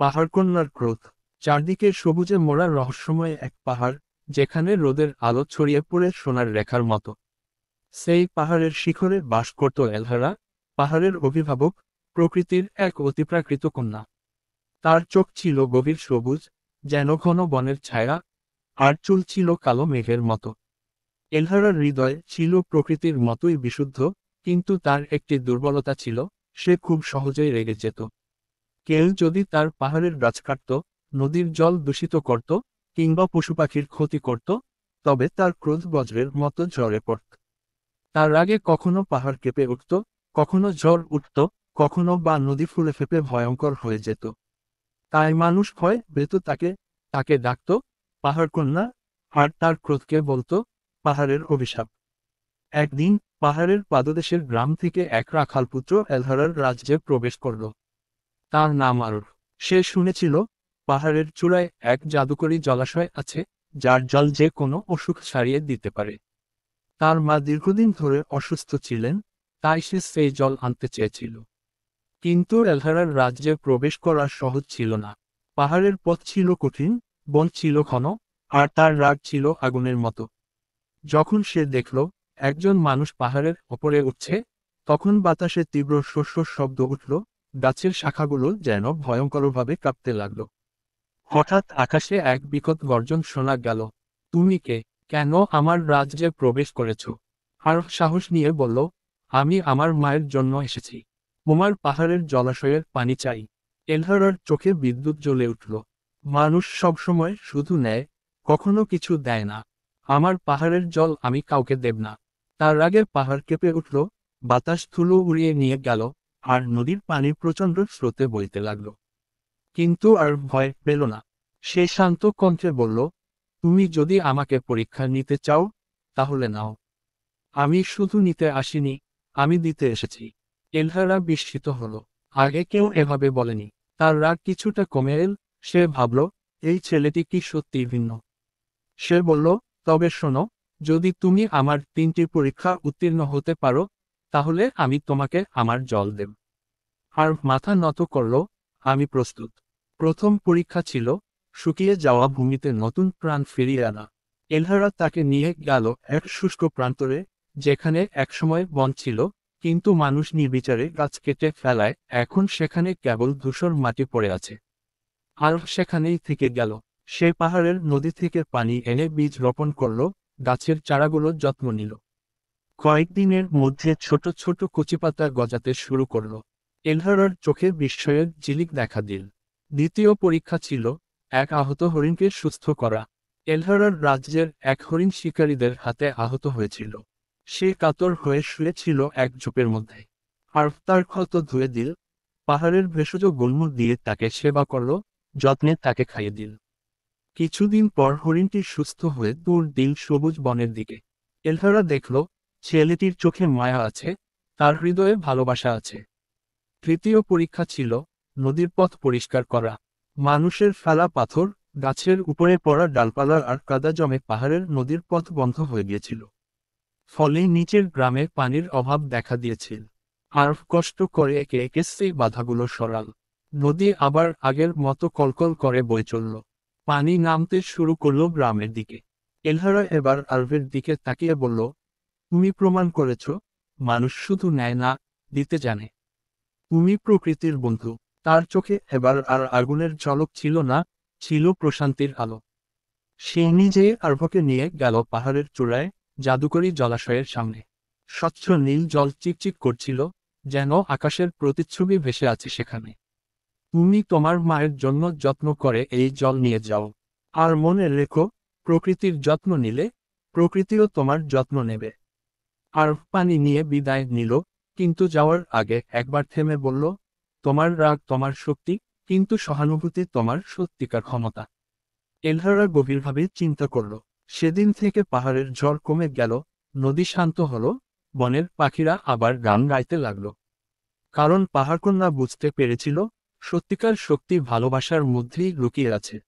পাহাড়কন্যার ক্রোধ। চারদিকে সবুজে মোড়া রহস্যময় এক পাহাড়, যেখানে রোদের আলো ছড়িয়ে পড়ে সোনার রেখার মতো। সেই পাহাড়ের শিখরে বাস করত এলহারা, পাহাড়ের অভিভাবক, প্রকৃতির এক অতিপ্রাকৃত কন্যা। তার চোখ ছিল গভীর সবুজ, যেন ঘন বনের ছায়া, আর চুল ছিল কালো মেঘের মতো। এলহারার হৃদয় ছিল প্রকৃতির মতোই বিশুদ্ধ, কিন্তু তার একটি দুর্বলতা ছিল, সে খুব সহজেই রেগে যেত। কেউ যদি তার পাহাড়ের গাছ কাটত, নদীর জল দূষিত করত, কিংবা পশুপাখির ক্ষতি করত, তবে তার ক্রোধ বজ্রের মতো ঝরে পড়ত। তার আগে কখনো পাহাড় কেঁপে উঠত, কখনো ঝড় উঠত, কখনো বা নদী ফুলে ফেপে ভয়ঙ্কর হয়ে যেত। তাই মানুষ ভয় পেত তাকে, তাকে ডাকত পাহাড়কন্যা, আর তার ক্রোধকে বলতো পাহাড়ের অভিশাপ। একদিন পাহাড়ের পাদদেশের গ্রাম থেকে এক রাখাল পুত্র এলহারার রাজ্যে প্রবেশ করল। তার নাম আরুর। সে শুনেছিল পাহাড়ের চূড়ায় এক জাদুকরী জলাশয় আছে, যার জল যে কোনো অসুখ সারিয়ে দিতে পারে। তার মা দীর্ঘদিন ধরে অসুস্থ ছিলেন, তাই সে সেই জল আনতে চেয়েছিল। কিন্তু এলহারার রাজ্যে প্রবেশ করা সহজ ছিল না। পাহাড়ের পথ ছিল কঠিন, বন ছিল ঘন, আর তার রাগ ছিল আগুনের মতো। যখন সে দেখল একজন মানুষ পাহাড়ের ওপরে উঠছে, তখন বাতাসে তীব্র শস্য শব্দ উঠল, গাছের শাখাগুলো যেন ভয়ঙ্করভাবে কাঁপতে লাগল। হঠাৎ আকাশে এক বিকট গর্জন শোনা গেল। তুমি কে? কেন আমার রাজ্যে প্রবেশ করেছ? আর সাহস নিয়ে বলল, আমি আমার মায়ের জন্য এসেছি। তোমার পাহাড়ের জলাশয়ের পানি চাই। এলহারার চোখে বিদ্যুৎ জ্বলে উঠল। মানুষ সবসময় শুধু নেয়, কখনো কিছু দেয় না। আমার পাহাড়ের জল আমি কাউকে দেব না। তার আগে পাহাড় কেঁপে উঠল, বাতাস ধুলো উড়িয়ে নিয়ে গেল, আর নদীর পানি প্রচণ্ড স্রোতে বইতে লাগল। কিন্তু আর ভয় পেল না। সে শান্ত কণ্ঠে বলল, তুমি যদি আমাকে পরীক্ষা নিতে চাও, তাহলে নাও। আমি শুধু নিতে আসিনি, আমি দিতে এসেছি। এলহারা বিস্মিত হল। আগে কেউ এভাবে বলেনি। তার রাগ কিছুটা কমে এল। সে ভাবল, এই ছেলেটি কি সত্যিই ভিন্ন। সে বলল, তবে শোনো, যদি তুমি আমার 3টি পরীক্ষা উত্তীর্ণ হতে পারো, তাহলে আমি তোমাকে আমার জল দেব। আর মাথা নত করল, আমি প্রস্তুত। প্রথম পরীক্ষা ছিল শুকিয়ে যাওয়া ভূমিতে নতুন প্রাণ ফিরিয়ে আনা। এলহারা তাকে নিয়ে গেল এক শুষ্ক প্রান্তরে, যেখানে একসময় বন ছিল, কিন্তু মানুষ নির্বিচারে গাছ কেটে ফেলায় এখন সেখানে কেবল ধূসর মাটি পড়ে আছে। আর সেখানেই থেকে গেল। সে পাহাড়ের নদী থেকে পানি এনে বীজ রোপণ করল, গাছের চারাগুলো যত্ন নিল। কয়েকদিনের মধ্যে ছোট ছোট কচিপাতা গজাতে শুরু করল। এলহারার চোখে বিস্ময়ের ঝিলিক দেখা দিল। দ্বিতীয় পরীক্ষা ছিল এক আহত হরিণকে সুস্থ করা। এলহারার রাজ্যের এক হরিণ শিকারীদের হাতে আহত হয়েছিল। সে কাতর হয়ে শুয়েছিল এক ঝোপের মধ্যে। আর তার ক্ষত ধুয়ে দিল, পাহাড়ের ভেষজ গুল্ম দিয়ে তাকে সেবা করল, যত্নে তাকে খাইয়ে দিল। কিছুদিন পর হরিণটি সুস্থ হয়ে দূর দিল সবুজ বনের দিকে। এলহারা দেখল ছেলেটির চোখে মায়া আছে, তার হৃদয়ে ভালোবাসা আছে। তৃতীয় পরীক্ষা ছিল নদীর পথ পরিষ্কার করা। মানুষের ফেলা পাথর, গাছের উপরে পড়া ডালপালা আর কাদা জমে পাহাড়ের নদীর পথ বন্ধ হয়ে গিয়েছিল। ফলে নিচের গ্রামে পানির অভাব দেখা দিয়েছিল। আর কষ্ট করে একে একে সেই বাধাগুলো সরাল। নদী আবার আগের মতো কলকল করে বয়ে চলল। পানি নামতে শুরু করল গ্রামের দিকে। এলহারা এবার আরভের দিকে তাকিয়ে বলল, তুমি প্রমাণ করেছ, মানুষ শুধু নেয় না, দিতে জানে। তুমি প্রকৃতির বন্ধু। তার চোখে এবার আর আগুনের ঝলক ছিল না, ছিল প্রশান্তির আলো। সে নিজে আরভকে নিয়ে গেল পাহাড়ের চূড়ায়, জাদুকরী জলাশয়ের সামনে। স্বচ্ছ নীল জল চিকচিক করছিল, যেন আকাশের প্রতিচ্ছবি ভেসে আছে সেখানে। তুমি তোমার মায়ের জন্য যত্ন করে এই জল নিয়ে যাও। আর মনে রেখো, প্রকৃতির যত্ন নিলে, প্রকৃতিও তোমার যত্ন নেবে। আর পানি নিয়ে বিদায় নিল, কিন্তু যাওয়ার আগে একবার থেমে বলল, তোমার রাগ তোমার শক্তি, কিন্তু সহানুভূতি তোমার সত্যিকার ক্ষমতা। এলহারা গভীরভাবে চিন্তা করল। সেদিন থেকে পাহাড়ের ঝড় কমে গেল, নদী শান্ত হলো, বনের পাখিরা আবার গান গাইতে লাগল। কারণ পাহাড়কন্যা বুঝতে পেরেছিল, সত্যিকার শক্তি ভালোবাসার মধ্যেই লুকিয়ে আছে।